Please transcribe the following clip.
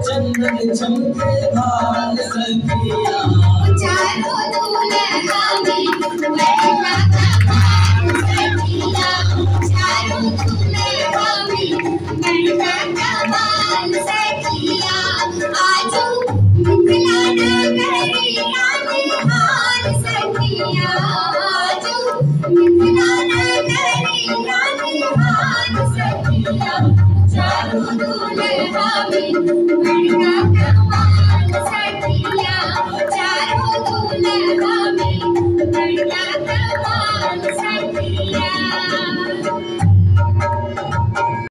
चंदन चमके भाल सखिया चारों दूल्हा में बैठा कमाल सखिया चारों दूल्हा में बैठा कमाल सखिया आजो मिथिला नगरिया निहाल सखिया आजो मिथिला नगरिया निहाल सखिया चारों दूल्हा में बैठा कमाल सखिया चारों दूल्हा में बैठा